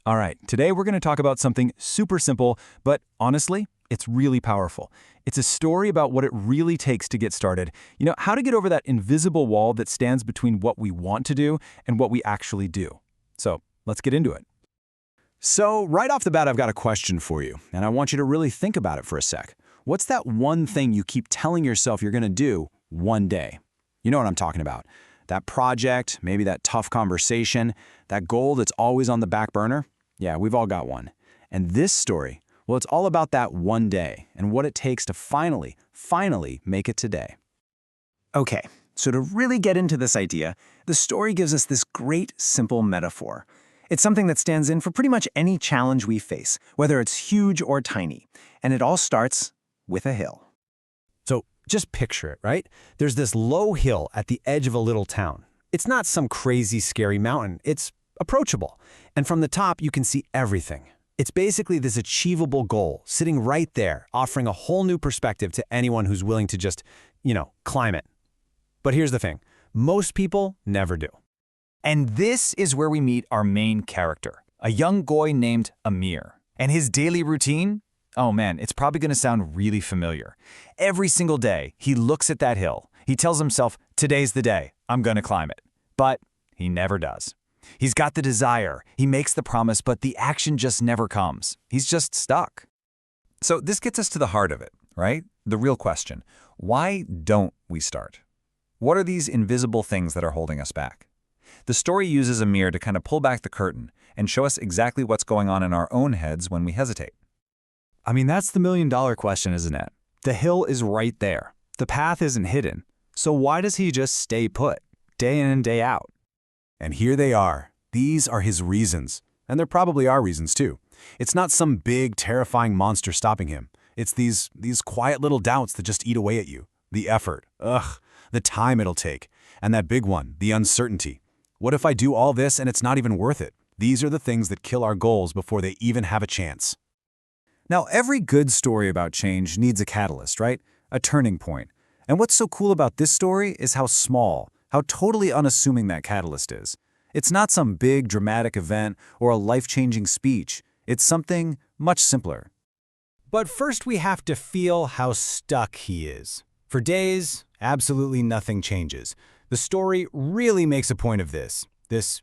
All right, today we're going to talk about something super simple, but honestly, it's really powerful. It's a story about what it really takes to get started. How to get over that invisible wall that stands between what we want to do and what we actually do. So let's get into it. So, right off the bat, I've got a question for you, and I want you to really think about it for a sec. What's that one thing you keep telling yourself you're going to do one day? You know what I'm talking about. That project, maybe that tough conversation, that goal that's always on the back burner? Yeah, we've all got one. And this story, well, it's all about that one day and what it takes to finally make it today. Okay, so to really get into this idea, the story gives us this great, simple metaphor. It's something that stands in for pretty much any challenge we face, whether it's huge or tiny. And it all starts with a hill. So just picture it, right? There's this low hill at the edge of a little town. It's not some crazy, scary mountain. It's approachable. And from the top, you can see everything. It's basically this achievable goal sitting right there, offering a whole new perspective to anyone who's willing to just, climb it. But here's the thing. Most people never do. And this is where we meet our main character, a young boy named Amir. And his daily routine? Oh man, it's probably going to sound really familiar. Every single day, he looks at that hill. He tells himself, today's the day, I'm going to climb it. But he never does. He's got the desire, he makes the promise, but the action just never comes. He's just stuck. So this gets us to the heart of it, right? The real question, why don't we start? What are these invisible things that are holding us back? The story uses Amir to kind of pull back the curtain and show us exactly what's going on in our own heads when we hesitate. I mean, that's the million-dollar question, isn't it? The hill is right there. The path isn't hidden. So why does he just stay put, day in and day out? And here they are. These are his reasons. And there probably are reasons too. It's not some big, terrifying monster stopping him. It's these quiet little doubts that just eat away at you. The effort, the time it'll take. And that big one, the uncertainty. What if I do all this and it's not even worth it? These are the things that kill our goals before they even have a chance. Now, every good story about change needs a catalyst, right? A turning point. And what's so cool about this story is how small, how totally unassuming that catalyst is. It's not some big, dramatic event or a life-changing speech. It's something much simpler. But first we have to feel how stuck he is. For days, absolutely nothing changes. The story really makes a point of this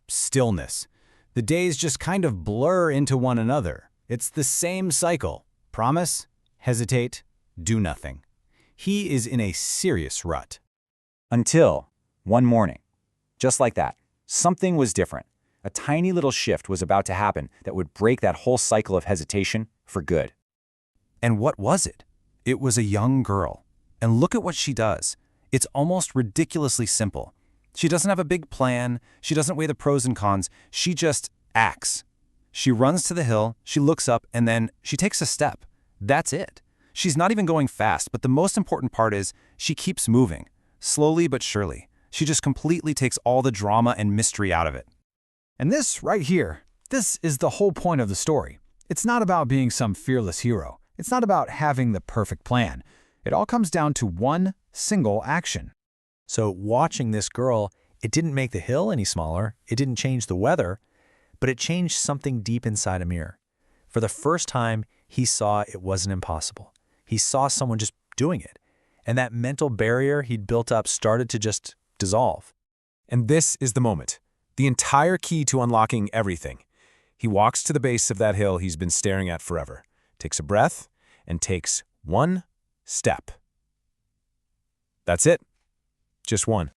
stillness. The days just kind of blur into one another. It's the same cycle. Promise, hesitate, do nothing. He is in a serious rut. Until one morning, just like that, something was different. A tiny little shift was about to happen that would break that whole cycle of hesitation for good. And what was it? It was a young girl. And look at what she does. It's almost ridiculously simple. She doesn't have a big plan. She doesn't weigh the pros and cons. She just acts. She runs to the hill, she looks up, and then she takes a step. That's it. She's not even going fast, but the most important part is she keeps moving, slowly but surely. She just completely takes all the drama and mystery out of it. And this right here, this is the whole point of the story. It's not about being some fearless hero. It's not about having the perfect plan. It all comes down to one single action. So watching this girl, it didn't make the hill any smaller. It didn't change the weather, but it changed something deep inside Amir. For the first time, he saw it wasn't impossible. He saw someone just doing it. And that mental barrier he'd built up started to just dissolve. And this is the moment. The entire key to unlocking everything. He walks to the base of that hill he's been staring at forever, takes a breath, and takes one step. That's it. Just one.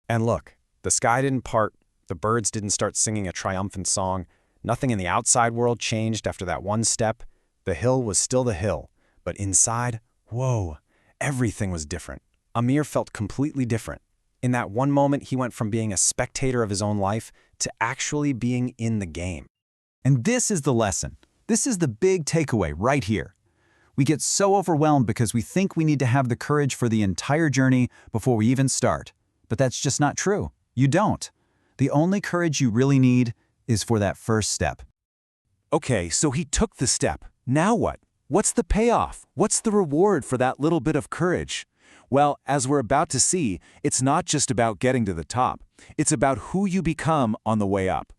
And look, the sky didn't part, the birds didn't start singing a triumphant song, nothing in the outside world changed after that one step. The hill was still the hill, but inside, whoa, everything was different. Amir felt completely different. In that one moment, he went from being a spectator of his own life to actually being in the game. And this is the lesson. This is the big takeaway right here. We get so overwhelmed because we think we need to have the courage for the entire journey before we even start. But that's just not true. You don't. The only courage you really need is for that first step. Okay, so he took the step. Now what? What's the payoff? What's the reward for that little bit of courage? Well, as we're about to see, it's not just about getting to the top. It's about who you become on the way up.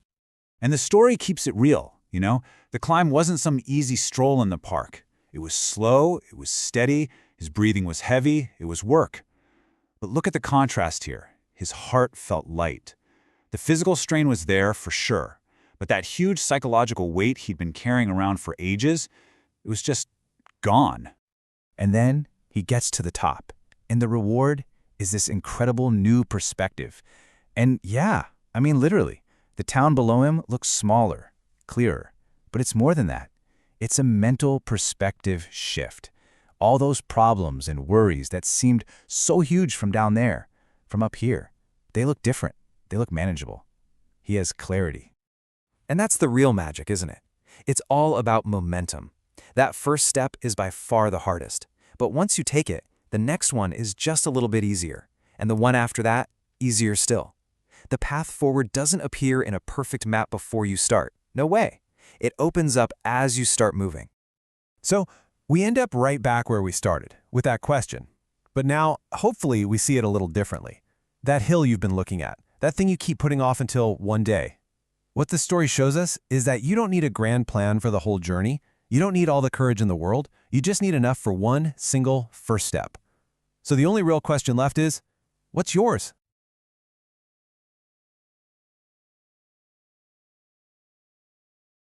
And the story keeps it real. you know? The climb wasn't some easy stroll in the park. It was slow, it was steady, his breathing was heavy, it was work. But look at the contrast here. His heart felt light. The physical strain was there for sure, but that huge psychological weight he'd been carrying around for ages, it was just gone. And then he gets to the top, and the reward is this incredible new perspective. And yeah, I mean literally, the town below him looks smaller, clearer. But it's more than that. It's a mental perspective shift. All those problems and worries that seemed so huge from down there, from up here, they look different. They look manageable. He has clarity. And that's the real magic, isn't it? It's all about momentum. That first step is by far the hardest. But once you take it, the next one is just a little bit easier. And the one after that, easier still. The path forward doesn't appear in a perfect map before you start. No way. It opens up as you start moving. So we end up right back where we started, with that question. But now, hopefully, we see it a little differently. That hill you've been looking at, that thing you keep putting off until one day. What this story shows us is that you don't need a grand plan for the whole journey. You don't need all the courage in the world. You just need enough for one single first step. So the only real question left is, what's yours?